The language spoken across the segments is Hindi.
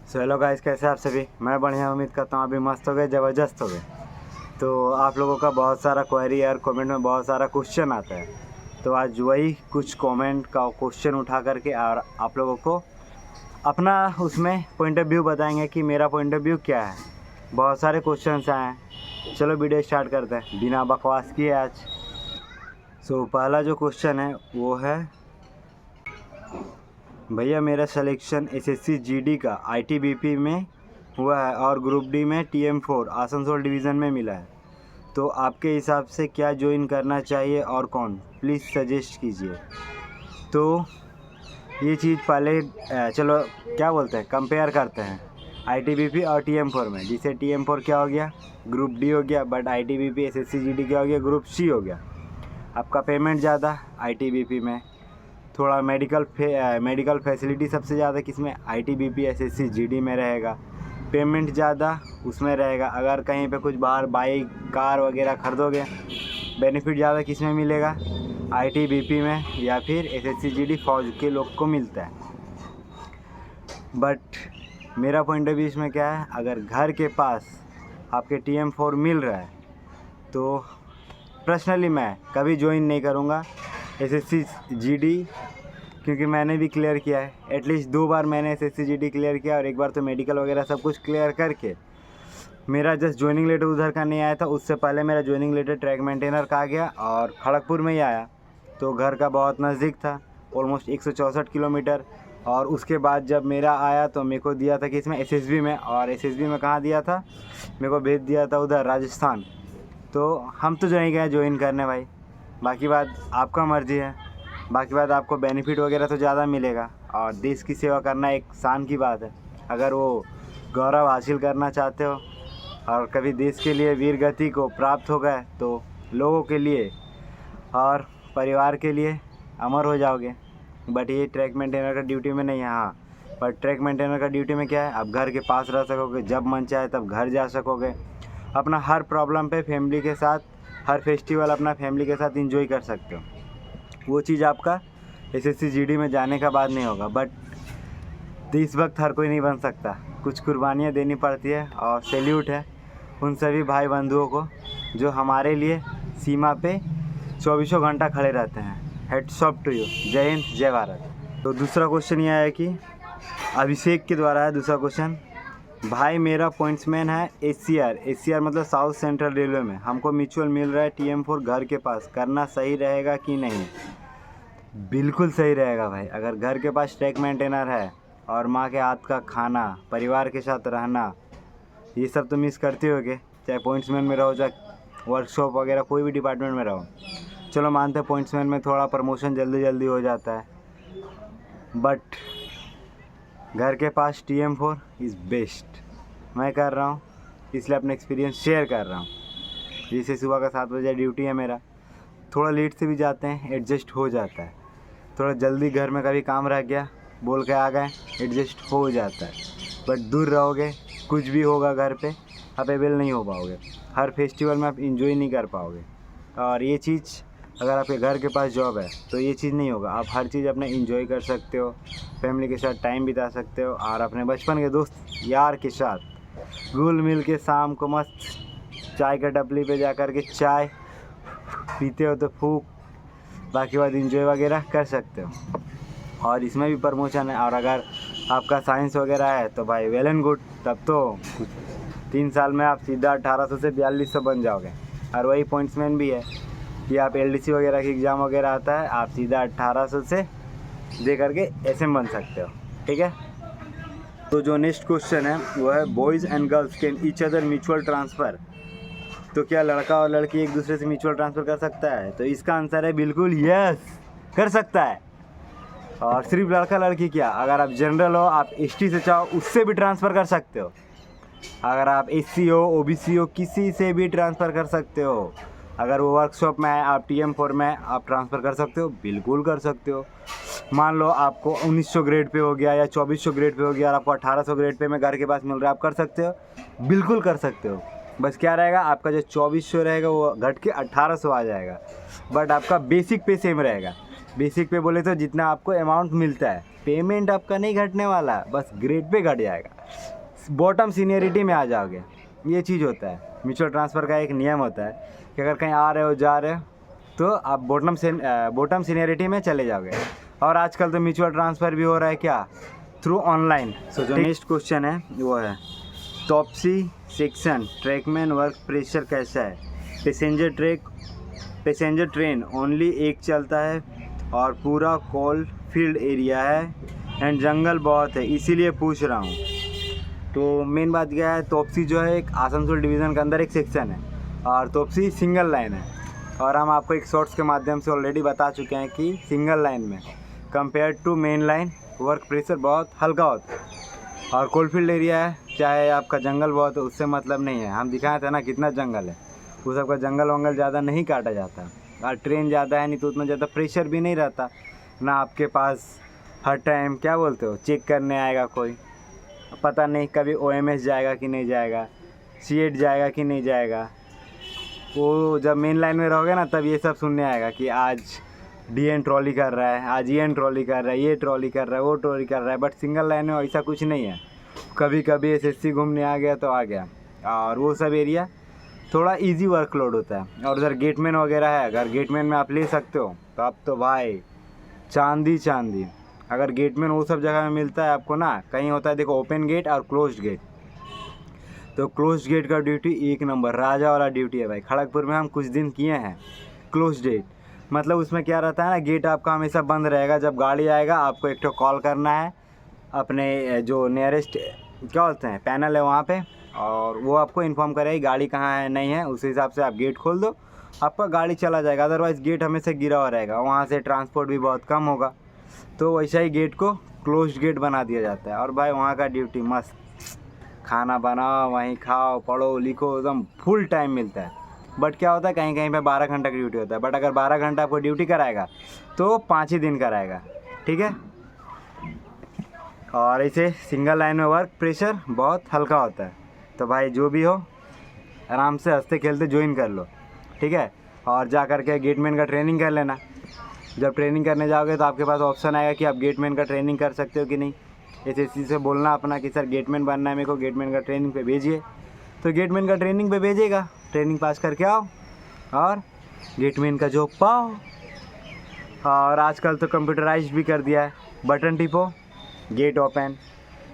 सो हेलो गाइस, कैसे आप सभी। मैं बढ़िया, उम्मीद करता हूँ अभी मस्त हो गए, ज़बरदस्त हो गए। तो आप लोगों का बहुत सारा क्वेरी और कमेंट में बहुत सारा क्वेश्चन आता है, तो आज वही कुछ कमेंट का क्वेश्चन उठा करके और आप लोगों को अपना उसमें पॉइंट ऑफ व्यू बताएंगे कि मेरा पॉइंट ऑफ व्यू क्या है। बहुत सारे क्वेश्चन आए हैं, चलो वीडियो स्टार्ट करते हैं बिना बकवास किए आज। सो पहला जो क्वेश्चन है वो है, भैया मेरा सिलेक्शन एसएससी जीडी का आईटीबीपी में हुआ है और ग्रुप डी में टीएम4 आसनसोल डिवीज़न में मिला है, तो आपके हिसाब से क्या ज्वाइन करना चाहिए और कौन, प्लीज़ सजेस्ट कीजिए। तो ये चीज़ पहले चलो क्या बोलते हैं, कंपेयर करते हैं आईटीबीपी और टीएम4 में। जिसे टीएम4 क्या हो गया, ग्रुप डी हो गया, बट आईटीबीपी एसएससी जीडी क्या हो गया, ग्रुप सी हो गया। आपका पेमेंट ज़्यादा आईटीबीपी में, थोड़ा मेडिकल फैसिलिटी सबसे ज़्यादा किसमें, आईटीबीपी एसएससी जीडी में रहेगा। पेमेंट ज़्यादा उसमें रहेगा। अगर कहीं पे कुछ बाहर बाइक कार वगैरह खरीदोगे, बेनिफिट ज़्यादा किस में मिलेगा, आईटीबीपी में या फिर एसएससी जीडी फौज के लोग को मिलता है। बट मेरा पॉइंट ऑफ व्यू इसमें क्या है, अगर घर के पास आपके टीएम4 मिल रहा है तो पर्सनली मैं कभी ज्वाइन नहीं करूँगा एसएससी जीडी, क्योंकि मैंने भी क्लियर किया है। एटलीस्ट 2 बार मैंने एसएससी जीडी क्लियर किया और एक बार तो मेडिकल वगैरह सब कुछ क्लियर करके मेरा जस्ट ज्वाइनिंग लेटर उधर का नहीं आया था। उससे पहले मेरा ज्वाइनिंग लेटर ट्रैक मेंटेनर का आ गया और खड़गपुर में ही आया, तो घर का बहुत नज़दीक था, ऑलमोस्ट 164 किलोमीटर। और उसके बाद जब मेरा आया तो मेरे को दिया था कि इसमें एसएसबी में, और एसएसबी में कहाँ दिया था, मेरे को भेज दिया था उधर राजस्थान। तो हम तो जो नहीं गए ज्वाइन करने भाई, बाकी बात आपका मर्ज़ी है। बाकी बात आपको बेनिफिट वगैरह तो ज़्यादा मिलेगा, और देश की सेवा करना एक शान की बात है। अगर वो गौरव हासिल करना चाहते हो और कभी देश के लिए वीर गति को प्राप्त हो गए तो लोगों के लिए और परिवार के लिए अमर हो जाओगे। बट ये ट्रैक मेंटेनर का ड्यूटी में नहीं है। हाँ, पर ट्रैक मेंटेनर का ड्यूटी में क्या है, आप घर के पास रह सकोगे, जब मन चाहे तब घर जा सकोगे, अपना हर प्रॉब्लम पे फैमिली के साथ, हर फेस्टिवल अपना फैमिली के साथ एंजॉय कर सकते हो। वो चीज़ आपका एसएससी जीडी में जाने का बाद नहीं होगा। बट देशभक्त हर कोई नहीं बन सकता, कुछ कुर्बानियाँ देनी पड़ती है, और सैल्यूट है उन सभी भाई बंधुओं को जो हमारे लिए सीमा पे 24 घंटा खड़े रहते हैं। Heads off to you. जय हिंद, जय भारत। तो दूसरा क्वेश्चन ये है कि अभिषेक के द्वारा है दूसरा क्वेश्चन, भाई मेरा पॉइंट्समैन है एसीआर मतलब साउथ सेंट्रल रेलवे में, हमको म्यूचुअल मिल रहा है टीएम4 घर के पास, करना सही रहेगा कि नहीं। बिल्कुल सही रहेगा भाई। अगर घर के पास ट्रैक मेंटेनर है और माँ के हाथ का खाना, परिवार के साथ रहना, ये सब तो मिस करते होगे, चाहे पॉइंट्समैन में रहो, चाहे वर्कशॉप वगैरह कोई भी डिपार्टमेंट में रहो। चलो मानते हैं पॉइंट्समैन में थोड़ा प्रमोशन जल्दी जल्दी हो जाता है, बट घर के पास टीएम4 इज़ बेस्ट। मैं कर रहा हूँ इसलिए अपना एक्सपीरियंस शेयर कर रहा हूँ। जैसे सुबह का 7 बजे ड्यूटी है मेरा, थोड़ा लेट से भी जाते हैं, एडजस्ट हो जाता है। थोड़ा जल्दी घर में कभी काम रह गया, बोल के आ गए, एडजस्ट हो जाता है। बट दूर रहोगे, कुछ भी होगा घर पे अवेलेबल नहीं हो पाओगे, हर फेस्टिवल में आप इंजॉय नहीं कर पाओगे। और ये चीज़ अगर आपके घर के पास जॉब है तो ये चीज़ नहीं होगा। आप हर चीज़ अपने इंजॉय कर सकते हो, फैमिली के साथ टाइम बिता सकते हो, और अपने बचपन के दोस्त यार के साथ घुल मिल के शाम को मस्त चाय का टपली पे जा कर के चाय पीते हो तो फूक, बाकी बात इंजॉय वगैरह कर सकते हो। और इसमें भी प्रमोशन है। और अगर आपका साइंस वगैरह है तो भाई वेल एंड गुड, तब तो 3 साल में आप सीधा 1800 से 4200 बन जाओगे। और वही पॉइंट्समैन भी है कि आप एलडीसी वगैरह की एग्ज़ाम वगैरह आता है, आप सीधा 1800 से दे करके एसएम बन सकते हो। ठीक है। तो जो नेक्स्ट क्वेश्चन है वो है, boys and girls can each other mutual transfer, तो क्या लड़का और लड़की एक दूसरे से म्यूचुअल ट्रांसफ़र कर सकता है। तो इसका आंसर है बिल्कुल यस, कर सकता है। और सिर्फ लड़का लड़की क्या, अगर आप जनरल हो, आप एसटी से चाहो उससे भी ट्रांसफ़र कर सकते हो। अगर आप एससी हो, ओबीसी हो, किसी से भी ट्रांसफ़र कर सकते हो। अगर वो वर्कशॉप में है, आप टीएम4 में आप ट्रांसफ़र कर सकते हो, बिल्कुल कर सकते हो। मान लो आपको 1900 ग्रेड पे हो गया या 2400 ग्रेड पे हो गया और आपको 1800 ग्रेड पे में घर के पास मिल रहा है, आप कर सकते हो, बिल्कुल कर सकते हो। बस क्या रहेगा, आपका जो 2400 रहेगा वो घट के 1800 आ जाएगा, बट आपका बेसिक पे सेम रहेगा। बेसिक पे बोले तो जितना आपको अमाउंट मिलता है पेमेंट आपका नहीं घटने वाला, बस ग्रेड पे घट जाएगा, बॉटम सीनियरिटी में आ जाओगे। ये चीज़ होता है, म्यूचुअल ट्रांसफ़र का एक नियम होता है कि अगर कहीं आ रहे हो जा रहे हो तो आप बॉटम सीनियरिटी में चले जाओगे। और आजकल तो म्यूचुअल ट्रांसफ़र भी हो रहा है क्या, थ्रू ऑनलाइन। सो जो नेक्स्ट क्वेश्चन है वो है टॉपसी सेक्शन ट्रैकमैन वर्क प्रेशर कैसा है। पैसेंजर ट्रेन ओनली एक चलता है और पूरा कोल फील्ड एरिया है एंड जंगल बहुत है, इसीलिए पूछ रहा हूँ। तो मेन बात क्या है, तोपसी जो है एक आसनसोल डिवीज़न के अंदर एक सेक्शन है और तोपसी सिंगल लाइन है। और हम आपको एक शॉर्ट्स के माध्यम से ऑलरेडी बता चुके हैं कि सिंगल लाइन में compare to main line work pressure बहुत हल्का होता है। और कोलफील्ड एरिया है, चाहे आपका जंगल बहुत है उससे मतलब नहीं है, हम दिखाए थे ना कितना जंगल है, वो सबका जंगल वंगल ज़्यादा नहीं काटा जाता। और ट्रेन ज़्यादा है नहीं तो उतना ज़्यादा प्रेशर भी नहीं रहता ना, आपके पास हर टाइम क्या बोलते हो चेक करने आएगा कोई, पता नहीं कभी OMS जाएगा कि नहीं जाएगा, C8 जाएगा कि नहीं जाएगा। वो जब मेन लाइन में रहोगे ना तब ये सब सुनने आएगा कि आज DN ट्रॉली कर रहा है, आज EN ट्रॉली कर रहा है, ये ट्रॉली कर रहा है, वो ट्रॉली कर रहा है। बट सिंगल लाइन में ऐसा कुछ नहीं है, कभी कभी SSC घूमने आ गया तो आ गया। और वो सब एरिया थोड़ा इजी वर्कलोड होता है। और उधर गेटमैन वगैरह है, अगर गेटमैन में आप ले सकते हो तो आप तो भाई चांदी। अगर गेटमैन वो सब जगह में मिलता है आपको ना, कहीं होता है देखो ओपन गेट और क्लोज्ड गेट, तो क्लोज्ड गेट का ड्यूटी एक नंबर राजा वाला ड्यूटी है भाई। खड़गपुर में हम कुछ दिन किए हैं क्लोज्ड गेट, मतलब उसमें क्या रहता है ना, गेट आपका हमेशा बंद रहेगा, जब गाड़ी आएगा आपको एक तो कॉल करना है अपने जो नियरेस्ट क्या बोलते हैं पैनल है वहाँ पे, और वो आपको इन्फॉर्म करेगी गाड़ी कहाँ है नहीं है, उस हिसाब से आप गेट खोल दो, आपका गाड़ी चला जाएगा। अदरवाइज़ गेट हमेशा गिरा हुआ रहेगा, वहाँ से ट्रांसपोर्ट भी बहुत कम होगा, तो वैसा ही गेट को क्लोज्ड गेट बना दिया जाता है। और भाई वहाँ का ड्यूटी मस्त, खाना बनाओ वहीं खाओ पढ़ो लिखो, एकदम फुल टाइम मिलता है। बट क्या होता है कहीं कहीं पे 12 घंटा की ड्यूटी होता है, बट अगर 12 घंटा आपको ड्यूटी कराएगा तो 5 ही दिन कराएगा, ठीक है। और ऐसे सिंगल लाइन में वर्क प्रेशर बहुत हल्का होता है। तो भाई जो भी हो आराम से हंसते खेलते ज्वाइन कर लो, ठीक है। और जा कर के गेटमैन का ट्रेनिंग कर लेना। जब ट्रेनिंग करने जाओगे तो आपके पास ऑप्शन आएगा कि आप गेटमैन का ट्रेनिंग कर सकते हो कि नहीं। SSC से बोलना अपना कि सर गेटमैन बनना है मेरे को, गेटमैन का ट्रेनिंग पे भेजिए, तो गेटमैन का ट्रेनिंग पे भेजेगा, ट्रेनिंग पास करके आओ और गेटमैन का जॉब पाओ। और आजकल तो कंप्यूटराइज भी कर दिया है, बटन टिपो गेट ओपन,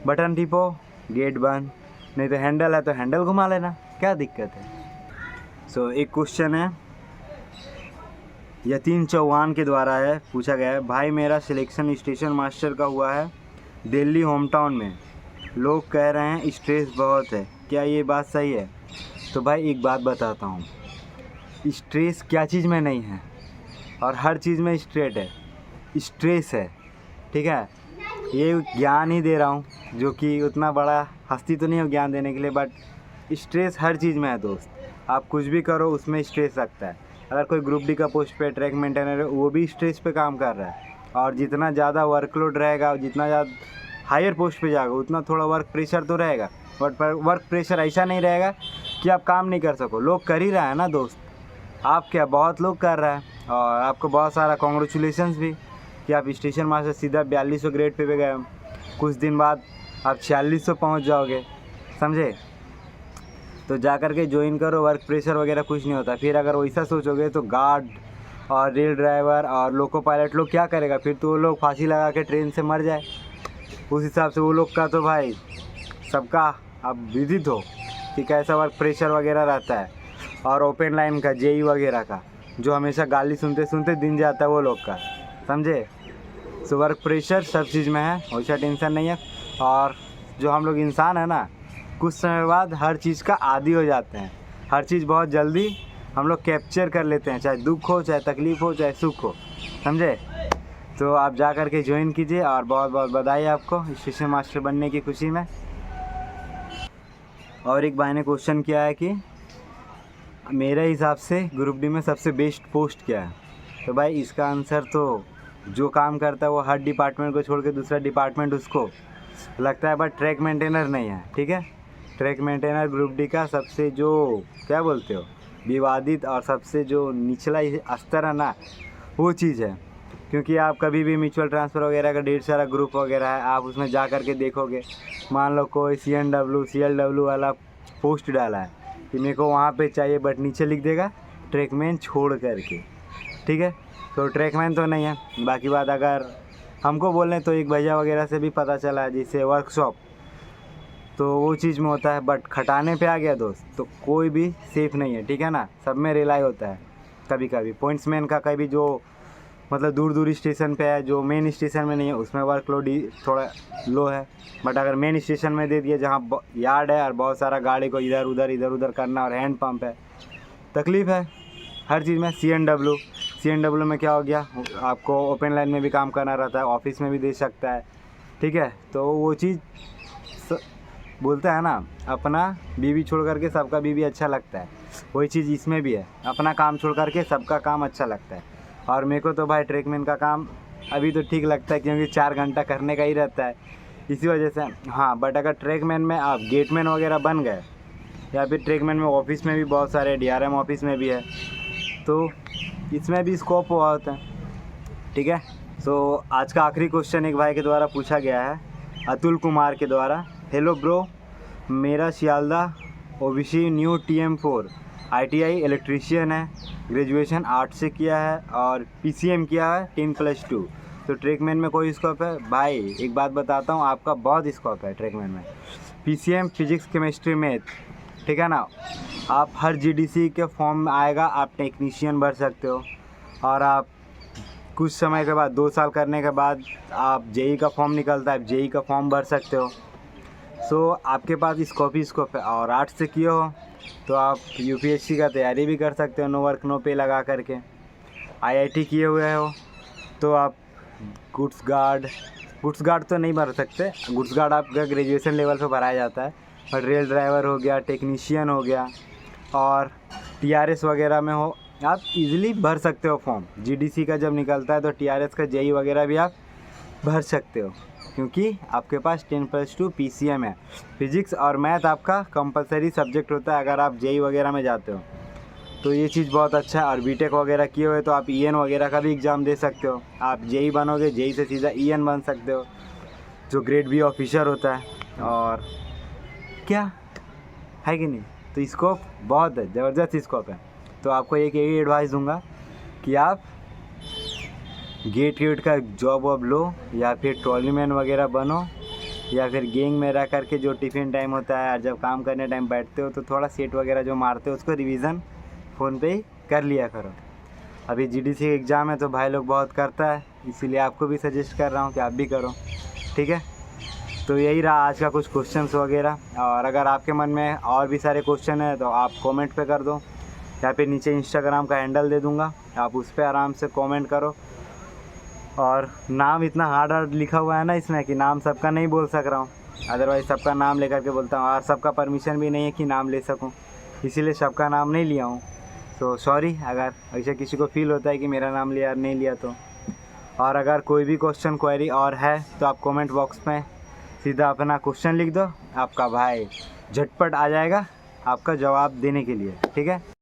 बटन टिपो गेट बंद, नहीं तो हैंडल है तो हैंडल घुमा लेना, क्या दिक्कत है। सो एक क्वेश्चन है यतीन चौहान के द्वारा है, पूछा गया है, भाई मेरा सिलेक्शन स्टेशन मास्टर का हुआ है दिल्ली होम टाउन में, लोग कह रहे हैं स्ट्रेस बहुत है, क्या ये बात सही है। तो भाई एक बात बताता हूँ, स्ट्रेस क्या चीज़ में नहीं है और हर चीज़ में स्ट्रेस है, ठीक है। ये ज्ञान ही दे रहा हूँ, जो कि उतना बड़ा हस्ती तो नहीं हो ज्ञान देने के लिए, बट स्ट्रेस हर चीज़ में है दोस्त। आप कुछ भी करो उसमें स्ट्रेस लगता है। अगर कोई ग्रुप डी का पोस्ट पे ट्रैक मेंटेनर है, वो भी स्ट्रेस पे काम कर रहा है। और जितना ज़्यादा वर्कलोड रहेगा, जितना ज़्यादा हायर पोस्ट पे जाएगा, उतना थोड़ा वर्क प्रेशर तो रहेगा, बट वर्क प्रेशर ऐसा नहीं रहेगा कि आप काम नहीं कर सको। लोग कर ही रहा है ना दोस्त, आप क्या बहुत लोग कर रहा है। और आपको बहुत सारा कॉन्ग्रेचुलेशंस भी कि आप स्टेशन मास्टर सीधा 4200 ग्रेड पे गए, कुछ दिन बाद आप 4600 पहुंच जाओगे, समझे। तो जा कर के ज्वाइन करो, वर्क प्रेशर वगैरह कुछ नहीं होता। फिर अगर वैसा सोचोगे तो गार्ड और रेल ड्राइवर और लोको पायलट लोग क्या करेगा, फिर तो वो लोग फांसी लगा के ट्रेन से मर जाए। उस हिसाब से वो लोग का तो भाई सबका आप विदित हो कि कैसा वर्क प्रेशर वगैरह रहता है। और ओपन लाइन का JE वगैरह का जो हमेशा गाली सुनते सुनते दिन जाता है वो लोग का, समझे। सो वर्क प्रेशर सब चीज़ में है, वैसा टेंशन नहीं है। और जो हम लोग इंसान है ना, कुछ समय बाद हर चीज़ का आदी हो जाते हैं, हर चीज़ बहुत जल्दी हम लोग कैप्चर कर लेते हैं, चाहे दुख हो, चाहे तकलीफ़ हो, चाहे सुख हो, समझे। तो आप जा कर के ज्वाइन कीजिए और बहुत बहुत बधाई आपको स्टेशन मास्टर बनने की खुशी में। और एक भाई ने क्वेश्चन किया है कि मेरे हिसाब से ग्रुप डी में सबसे बेस्ट पोस्ट क्या है। तो भाई इसका आंसर तो जो काम करता है वो हर डिपार्टमेंट को छोड़ के दूसरा डिपार्टमेंट उसको लगता है, बट ट्रैक मेंटेनर नहीं है, ठीक है। ट्रैक मेंटेनर ग्रुप डी का सबसे जो क्या बोलते हो विवादित और सबसे जो निचला स्तर है ना, वो चीज़ है। क्योंकि आप कभी भी म्यूचुअल ट्रांसफ़र वगैरह का ढेर सारा ग्रुप वगैरह है, आप उसमें जा कर के देखोगे, मान लो कोई CLW वाला पोस्ट डाला है कि मेरे को वहाँ पे चाहिए, बट नीचे लिख देगा ट्रैकमैन छोड़ करके, ठीक है। तो ट्रैकमैन तो नहीं है। बाकी बात अगर हमको बोलें तो एक भैया वगैरह से भी पता चला जैसे वर्कशॉप, तो वो चीज़ में होता है। बट खटाने पे आ गया दोस्त तो कोई भी सेफ़ नहीं है, ठीक है ना। सब में रिलाई होता है। कभी कभी पॉइंट्समैन का कभी जो मतलब दूर स्टेशन पे है, जो मेन स्टेशन में नहीं है, उसमें वर्कलोड थोड़ा लो है। बट अगर मेन स्टेशन में दे दिया जहाँ यार्ड है और बहुत सारा गाड़ी को इधर उधर करना और हैंड पंप है, तकलीफ़ है हर चीज़ में। CNW में क्या हो गया, आपको ओपन लाइन में भी काम करना रहता है, ऑफिस में भी दे सकता है, ठीक है। तो वो चीज़ बोलते हैं ना, अपना बीवी छोड़ करके सबका बीवी अच्छा लगता है, वही चीज़ इसमें भी है। अपना काम छोड़ करके सबका काम अच्छा लगता है। और मेरे को तो भाई ट्रैकमैन का काम अभी तो ठीक लगता है, क्योंकि 4 घंटा करने का ही रहता है, इसी वजह से। हाँ, बट अगर ट्रैकमैन में आप गेटमैन वगैरह बन गए, या फिर ट्रैकमैन में ऑफिस में भी बहुत सारे DRM ऑफिस में भी है, तो इसमें भी स्कोप हुआ होता है, ठीक है। तो आज का आखिरी क्वेश्चन एक भाई के द्वारा पूछा गया है, अतुल कुमार के द्वारा। हेलो ब्रो, मेरा Sealdah OBC new TM4 ITI electrician है, ग्रेजुएशन आर्ट से किया है और PCM किया है 10+2। तो ट्रैकमैन में कोई स्कोप है? भाई एक बात बताता हूँ, आपका बहुत स्कोप है ट्रैकमैन में। PCM फिजिक्स केमिस्ट्री मैथ, ठीक है ना। आप हर GDC के फॉर्म में आएगा, आप टेक्नीशियन भर सकते हो। और आप कुछ समय के बाद 2 साल करने के बाद आप JEE का फॉर्म निकलता है, आप JEE का फॉर्म भर सकते हो। सो आपके पास स्कोप ही स्कोप है। और आर्ट्स से किए हो तो आप UPSC का तैयारी भी कर सकते हो, नो वर्क नो पे लगा करके। IIT किए हुए हो तो आप गुड्स गार्ड तो नहीं भर सकते, गुड्स गार्ड आपका ग्रेजुएशन लेवल पे भराया जाता है। और रेल ड्राइवर हो गया, टेक्नीशियन हो गया, और TRS वगैरह में हो, आप इजीली भर सकते हो फॉर्म। GDC का जब निकलता है तो TRS का JEE वगैरह भी आप भर सकते हो, क्योंकि आपके पास 10+2 PCM है। फिजिक्स और मैथ आपका कंपलसरी सब्जेक्ट होता है अगर आप JEE वगैरह में जाते हो, तो ये चीज़ बहुत अच्छा है। और BTech वगैरह किए हुए तो आप EN वगैरह का भी एग्ज़ाम दे सकते हो। आप JEE बनोगे, JEE से सीधा EN बन सकते हो, जो ग्रेड B ऑफिसर होता है। और क्या है कि नहीं, तो स्कोप बहुत है, ज़बरदस्त स्कोप है। तो आपको एक यही एडवाइस दूंगा कि आप गेट का जॉब वॉब लो, या फिर ट्रॉलीमैन वगैरह बनो, या फिर गैंग में रह करके जो टिफ़िन टाइम होता है और जब काम करने टाइम बैठते हो तो थोड़ा सेट वगैरह जो मारते हो उसको रिवीज़न फ़ोन पे ही कर लिया करो। अभी GDC एग्ज़ाम है तो भाई लोग बहुत करता है, इसीलिए आपको भी सजेस्ट कर रहा हूँ कि आप भी करो, ठीक है। तो यही रहा आज का कुछ क्वेश्चंस वगैरह। और अगर आपके मन में और भी सारे क्वेश्चन हैं तो आप कमेंट पे कर दो, या फिर नीचे इंस्टाग्राम का हैंडल दे दूँगा, आप उस पर आराम से कमेंट करो। और नाम इतना हार्ड लिखा हुआ है ना इसमें कि नाम सबका नहीं बोल सक रहा हूँ, अदरवाइज़ सबका नाम लेकर के बोलता हूँ, और सबका परमिशन भी नहीं है कि नाम ले सकूँ, इसीलिए सबका नाम नहीं लिया हूँ। तो सॉरी अगर ऐसे किसी को फील होता है कि मेरा नाम लिया नहीं लिया तो। और अगर कोई भी क्वेश्चन क्वेरी और है तो आप कमेंट बॉक्स में सीधा अपना क्वेश्चन लिख दो, आपका भाई झटपट आ जाएगा आपका जवाब देने के लिए, ठीक है।